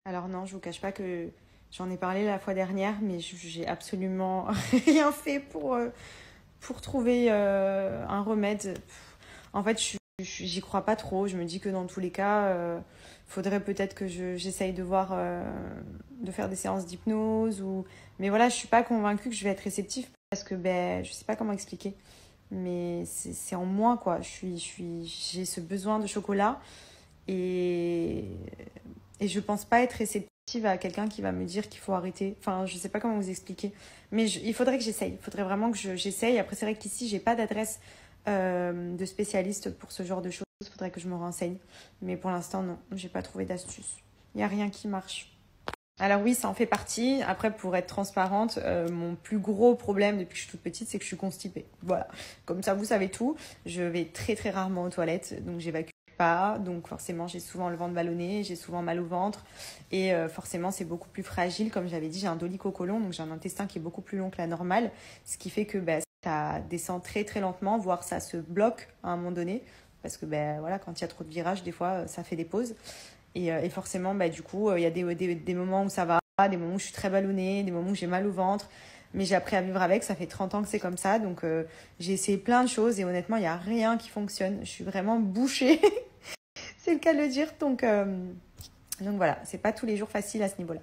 Alors non, je vous cache pas que j'en ai parlé la fois dernière, mais j'ai absolument rien fait pour trouver un remède. En fait, j'y crois pas trop. Je me dis que dans tous les cas, faudrait peut-être que j'essaye de voir, de faire des séances d'hypnose ou. Mais voilà, je suis pas convaincue que je vais être réceptive parce que ben, je sais pas comment expliquer. Mais c'est en moi quoi. J'ai ce besoin de chocolat et je pense pas être réceptive à quelqu'un qui va me dire qu'il faut arrêter. Enfin, je sais pas comment vous expliquer. Mais il faudrait que j'essaye. Il faudrait vraiment que j'essaye. Après, c'est vrai qu'ici, j'ai pas d'adresse de spécialiste pour ce genre de choses. Il faudrait que je me renseigne. Mais pour l'instant, non. J'ai pas trouvé d'astuce. Il y a rien qui marche. Alors oui, ça en fait partie. Après, pour être transparente, mon plus gros problème depuis que je suis toute petite, c'est que je suis constipée. Voilà. Comme ça, vous savez tout. Je vais très très rarement aux toilettes, donc j'évacue pas. Donc forcément, j'ai souvent le ventre ballonné, j'ai souvent mal au ventre. Et forcément, c'est beaucoup plus fragile. Comme j'avais dit, j'ai un dolichocolon, donc j'ai un intestin qui est beaucoup plus long que la normale. Ce qui fait que ça descend très très lentement, voire ça se bloque à un moment donné. Parce que voilà, quand il y a trop de virages, des fois, ça fait des pauses. Et forcément, du coup, il y a des moments où ça va, des moments où je suis très ballonnée, des moments où j'ai mal au ventre. Mais j'ai appris à vivre avec, ça fait 30 ans que c'est comme ça. Donc, j'ai essayé plein de choses et honnêtement, il n'y a rien qui fonctionne. Je suis vraiment bouchée, c'est le cas de le dire. Donc voilà, c'est pas tous les jours facile à ce niveau-là.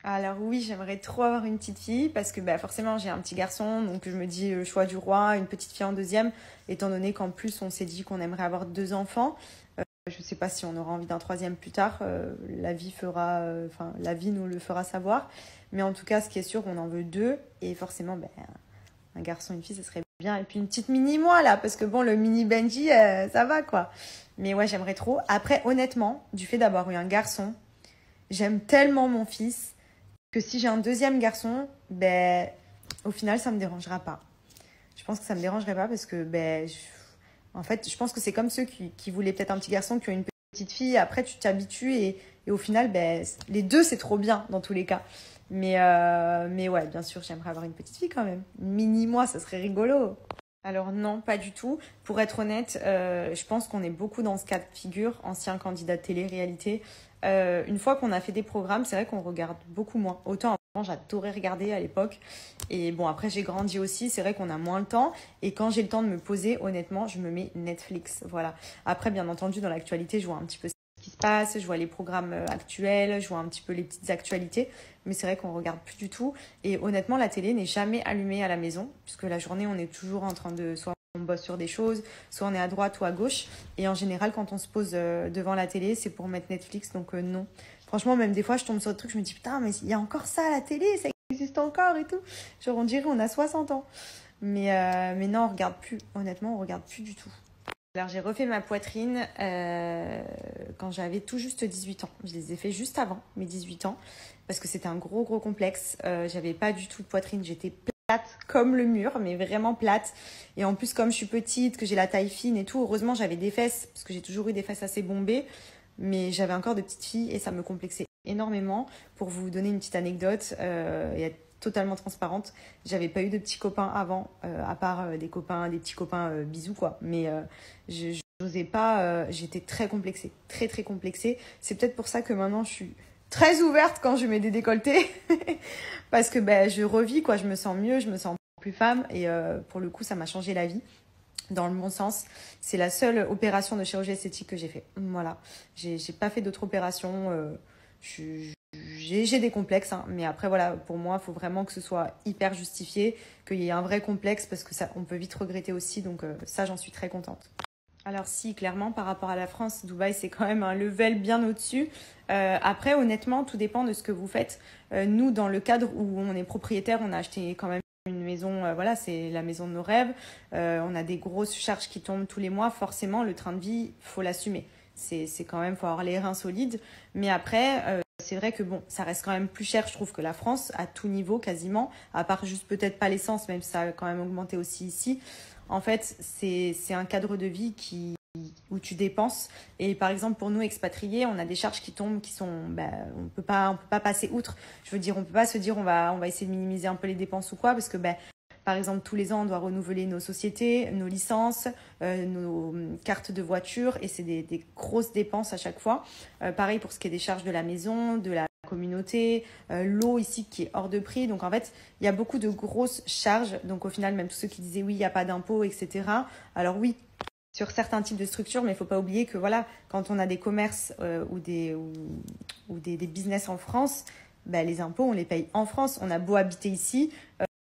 Alors oui, j'aimerais trop avoir une petite fille parce que forcément j'ai un petit garçon, donc je me dis le choix du roi, une petite fille en deuxième, étant donné qu'en plus on s'est dit qu'on aimerait avoir 2 enfants. Je ne sais pas si on aura envie d'un troisième plus tard. La vie nous le fera savoir. Mais en tout cas, ce qui est sûr, on en veut 2. Et forcément, un garçon et une fille, ce serait bien. Et puis une petite mini-moi, là. Parce que bon, le mini Benji, ça va, quoi. Mais ouais, j'aimerais trop. Après, honnêtement, du fait d'avoir eu un garçon, j'aime tellement mon fils que si j'ai un deuxième garçon, au final, ça ne me dérangera pas. Je pense que ça ne me dérangerait pas parce que en fait, je pense que c'est comme ceux qui voulaient peut-être un petit garçon, qui ont une petite fille. Après, tu t'habitues et au final, les deux, c'est trop bien dans tous les cas. Mais ouais, bien sûr, j'aimerais avoir une petite fille quand même. Mini-moi, ça serait rigolo. Alors non, pas du tout. Pour être honnête, je pense qu'on est beaucoup dans ce cas de figure, ancien candidat de télé-réalité. Une fois qu'on a fait des programmes, c'est vrai qu'on regarde beaucoup moins. Autant avant, j'adorais regarder à l'époque. Et bon, après, j'ai grandi aussi. C'est vrai qu'on a moins le temps. Et quand j'ai le temps de me poser, honnêtement, je me mets Netflix. Voilà. Après, bien entendu, dans l'actualité, je vois un petit peu ce qui se passe. Je vois les programmes actuels. Je vois un petit peu les petites actualités. Mais c'est vrai qu'on regarde plus du tout. Et honnêtement, la télé n'est jamais allumée à la maison. Puisque la journée, on est toujours en train de... Soit on bosse sur des choses, soit on est à droite ou à gauche. Et en général, quand on se pose devant la télé, c'est pour mettre Netflix. Donc non. Franchement, même des fois, je tombe sur des trucs, je me dis, putain, mais il y a encore ça à la télé, ça existe encore et tout. Genre, on dirait on a 60 ans. Mais non, on regarde plus. Honnêtement, on regarde plus du tout. Alors, j'ai refait ma poitrine quand j'avais tout juste 18 ans. Je les ai fait juste avant mes 18 ans parce que c'était un gros, gros complexe. J'avais pas du tout de poitrine. J'étais plate comme le mur, mais vraiment plate. Et en plus, comme je suis petite, que j'ai la taille fine et tout, heureusement, j'avais des fesses parce que j'ai toujours eu des fesses assez bombées. Mais j'avais encore de petites filles et ça me complexait énormément. Pour vous donner une petite anecdote et être totalement transparente, j'avais pas eu de petits copains avant, à part des petits copains bisous quoi. Mais je n'osais pas, j'étais très complexée, très très complexée. C'est peut-être pour ça que maintenant je suis très ouverte quand je mets des décolletés parce que je revis quoi, je me sens mieux, je me sens plus femme et pour le coup ça m'a changé la vie dans le bon sens. C'est la seule opération de chirurgie esthétique que j'ai fait. Voilà. J'ai pas fait d'autres opérations. J'ai des complexes, hein, mais après, voilà, pour moi, il faut vraiment que ce soit hyper justifié, qu'il y ait un vrai complexe, parce que ça, on peut vite regretter aussi. Donc ça, j'en suis très contente. Alors si, clairement, par rapport à la France, Dubaï, c'est quand même un level bien au-dessus. Après, honnêtement, tout dépend de ce que vous faites. Nous, dans le cadre où on est propriétaire, on a acheté quand même une maison, voilà, c'est la maison de nos rêves. On a des grosses charges qui tombent tous les mois. Forcément, le train de vie, faut l'assumer. C'est quand même, faut avoir les reins solides. Mais après, c'est vrai que bon, ça reste quand même plus cher, je trouve, que la France, à tout niveau quasiment. À part juste peut-être pas l'essence, même si ça a quand même augmenté aussi ici. En fait, c'est un cadre de vie où tu dépenses. Et par exemple, pour nous expatriés, on a des charges qui tombent, qui sont, on peut pas passer outre. Je veux dire, on peut pas se dire, on va essayer de minimiser un peu les dépenses ou quoi, parce que, par exemple, tous les ans, on doit renouveler nos sociétés, nos licences, nos cartes de voiture, et c'est des grosses dépenses à chaque fois. Pareil pour ce qui est des charges de la maison, de la communauté, l'eau ici qui est hors de prix. Donc en fait, il y a beaucoup de grosses charges. Donc au final, même tous ceux qui disaient oui, il n'y a pas d'impôts, etc. Alors oui, sur certains types de structures, mais il ne faut pas oublier que voilà, quand on a des commerces ou des business en France, bah, les impôts, on les paye en France. On a beau habiter ici,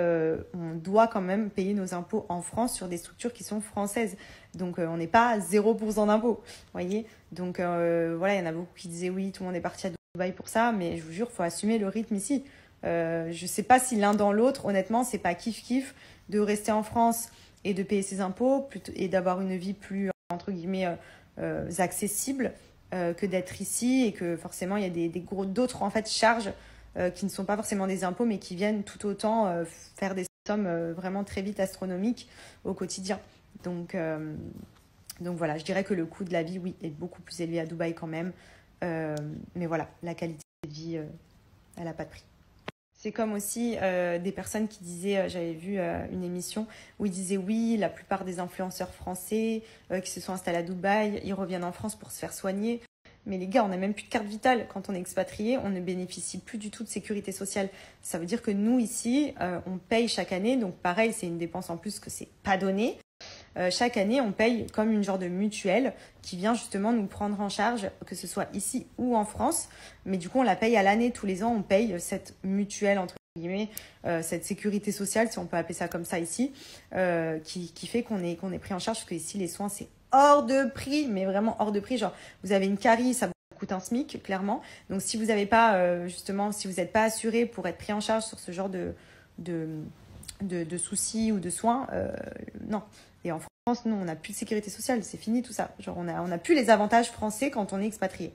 on doit quand même payer nos impôts en France sur des structures qui sont françaises. Donc on n'est pas à 0% d'impôts, voyez. Donc voilà, il y en a beaucoup qui disaient oui, tout le monde est parti à Dubaï pour ça, mais je vous jure, il faut assumer le rythme ici. Je ne sais pas si l'un dans l'autre, honnêtement, c'est pas kiff-kiff de rester en France et de payer ses impôts et d'avoir une vie plus, entre guillemets, accessible que d'être ici, et que forcément, il y a d'autres en fait, charges qui ne sont pas forcément des impôts, mais qui viennent tout autant faire des sommes vraiment très vite astronomiques au quotidien. Donc voilà, je dirais que le coût de la vie, oui, est beaucoup plus élevé à Dubaï quand même. Mais voilà, la qualité de vie, elle n'a pas de prix. C'est comme aussi des personnes qui disaient, j'avais vu une émission où ils disaient oui, la plupart des influenceurs français qui se sont installés à Dubaï, ils reviennent en France pour se faire soigner. Mais les gars, on n'a même plus de carte vitale. Quand on est expatrié, on ne bénéficie plus du tout de sécurité sociale. Ça veut dire que nous, ici, on paye chaque année. Donc pareil, c'est une dépense en plus que c'est pas donné. Chaque année, on paye comme une genre de mutuelle qui vient justement nous prendre en charge, que ce soit ici ou en France. Mais du coup, on la paye à l'année. Tous les ans, on paye cette mutuelle, entre guillemets, cette sécurité sociale, si on peut appeler ça comme ça ici, qui fait qu'on est pris en charge, parce que ici, les soins, c'est hors de prix, mais vraiment hors de prix. Genre, vous avez une carie, ça vous coûte un SMIC, clairement. Donc, si vous n'avez pas, justement, si vous n'êtes pas assuré pour être pris en charge sur ce genre de soucis ou de soins, non. Et en France, nous, on n'a plus de sécurité sociale, c'est fini tout ça. Genre, on a plus les avantages français quand on est expatrié.